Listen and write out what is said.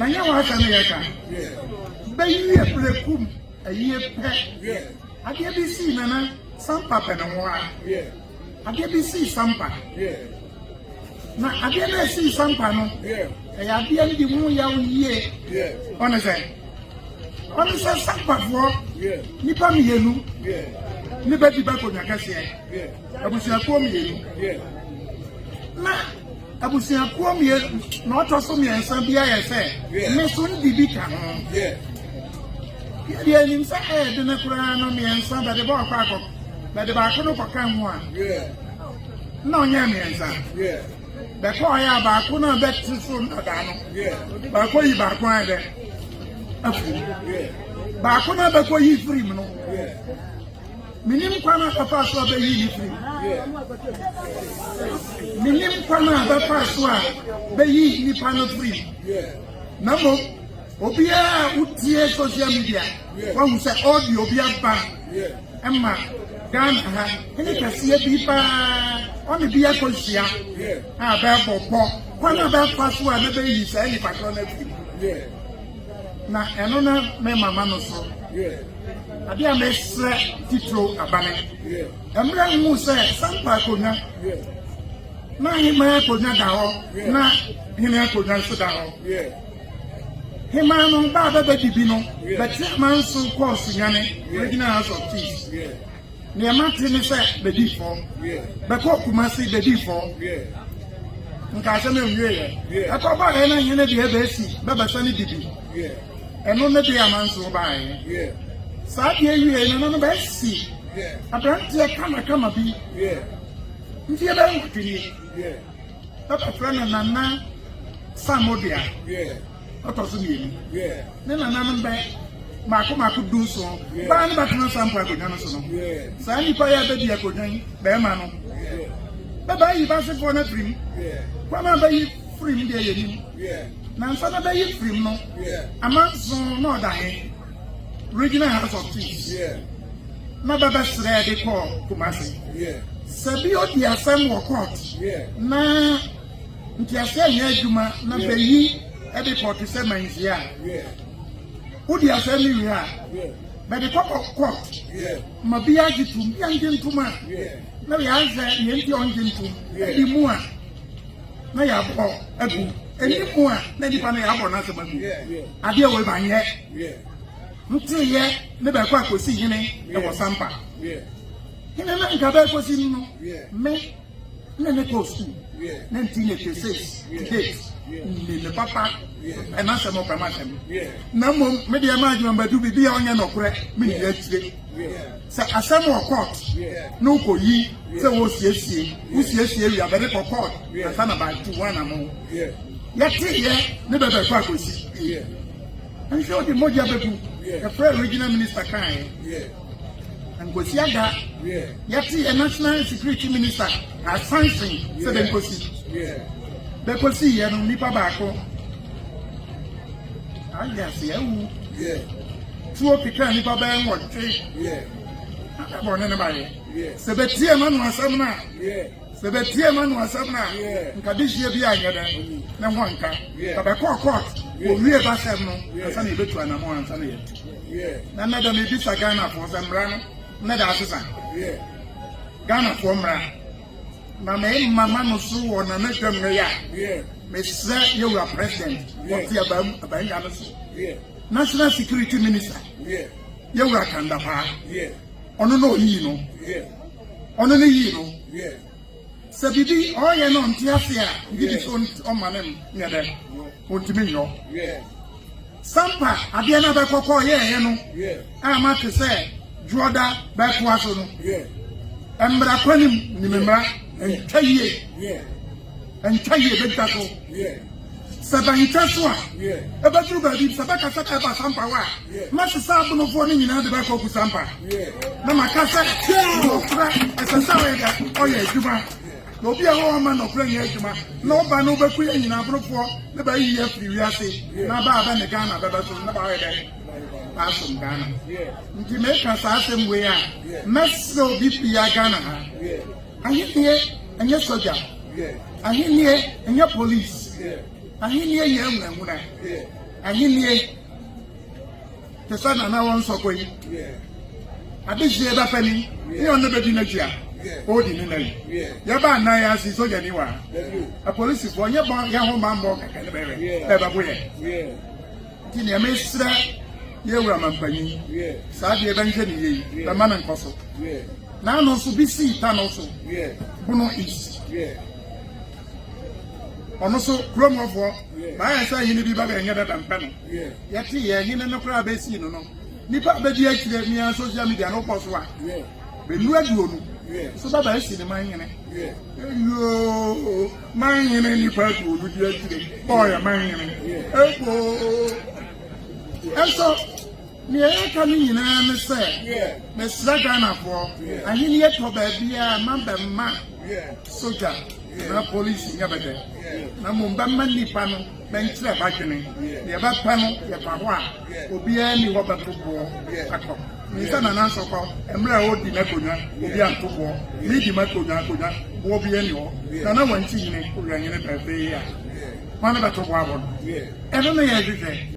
na nya wa asa na yeka ba yi plekum ayi pe ade bi si na sampa pe no wa ade bi si sampa na ade na si sampa no ya ade ni di mu ya yie ona say sampa fo nipa mi yenu ni ba di ba ko nya kase abusia ko mi yenu na abusia ko mi na otoso mi ensa bia ye se me so ndi bi ka ho ye nim sa de na kura no mi ensa ba de ba kwa akọ ba de ba ko no kwa ho a na onya mi ensa be ko ya ba ko na be tiso na da no ba ko yi ba ko an de afu ba ko na be ko yi free no minim kwa na papa so be yi free minim kwa na papa so be yi ni pa no free na mo obia utie social media wa hu se audio obia ba emma gan ha ene kase bi pa oni bia ko sia ah be bobo kwa na be pa so na be yi se ni pa so na free na eno na me mama no so ade a mesre titro abane emra mu se sampa konya na hima konya da ho na hima konya so da ho hima no ba ba bibi no but man so course nyane original house of peace ne amate ne se be di for be ko kuma se be di for nka se me nwie ye akoba he na hene de be si ba ba sani bibi eno ne de amanso ba ye Sabi ewie no be si. Abrantie kama bi. Nti e ba nkini. Papa friend na na Samodia. Otoso mi. Ne na na mbe mako du so. Ba ni ba tuna sampa ko nyano so no. Sa ni pa ya be dia ko nyan be ma no. Baba yi ba se for na trim. Kwa ma ba yi trim de ye ni. Na nsa na ba yi trim no. Amanso no da he. Regional House of Peace. Na baba sre de ko Kumasi. Sabi o di asem wo court. Na nti ase nya adwuma na bayi e de court se manzia. O di asem ni wi a. Ba de court. Ma bi agitum, bi angentuma. Na wi anze ye nti ongentum. Di mu a. Na ya bo agu. Eni mu a na di pa na ya bo na se magu. Ade we ba nye. Nti ye ne ba kwa kosi hene e wo sampa hene na nka ba kosi no me ne ko school 1986 today ni le papa e na se mo kama sem na mo me de ma Agyeman Badu bi ya onye nokure me ni atire se asem wo court no ko yi se wo siesie wi abere ko court asa na ba tu wana mo ya ti ye ne ba kwa kosi and show the moja bebu the first regional minister kan and Oseadeyo yati a national security minister has sanctioned said the kosi ye no nipa ba ko alias ye wu tuo pika nipa ba en wote abo ne ba ye se betie manu asam na nka bishie bi anyada na hwanka ka be court o wie ba sem no asa na ebetu anamo ansa na yetu na nada me bisa Ghana for semra no na da asesa Ghana for mra na me mama no so wo na na twam ne ya me se you are president what ya ba nya no so national security minister you are kandapa ono no yi no ono ne yi no Sabidi o ye no ntiasia gidi so o manem nyade ontimi nyo sampa ade na be kokko ye no ama te se juoda be ko aso no embra kwanim ni memra entwaye be taso sabanta so a ebadru ba bi sabaka saka ba sampa wa ma se sabu no fo ni nyina de be kokku sampa na makasa no fra esasa we da o ye adwuma no bi a ho ma no kura nya adwuma na oba no beku ye nyina abrofo na ba yi afiri wiase na ba ne Ghana ba so na ba we de asom Ghana nti me ka sa asem we a meso bi pia Ghana ha ahenie enye soja ahenie enye police ahenie ye nwuna Ahini te sa na na won sokoi adehie ba pani e on be di na gia o di ni na ya ba na ya si so jani wa a police for nye bon ya ho man bo kaka ne be ba boye ti ne mesra ye wura mampanyi sa de ba nje ni yi ba man nkoso na no so bi si ta no so buno is ono so kromofo ba ya sa hini bi ba ga nya da dampa no ya ti ye hini no kra ba si no no nipa ba di akire mi an social media no poso a be lu aduonu so ba si ne man yene yo man yene nipa aduonu di akire boy man yene eko eso ni e ka ni nyina ne se me sraga na fo ahini ye to ba bia man ba ma soja na police nya bede na mo mba man nipa no mentre ba twene ye ba pa no ye pa ho a obi ani ho ba to bo akọ ni sana na sokọ emre o di na konya obi antobo ni di ma konya bo obi ani ho na wanti nyine o yanyene ba be ya wana ba to bo abọ e no na ye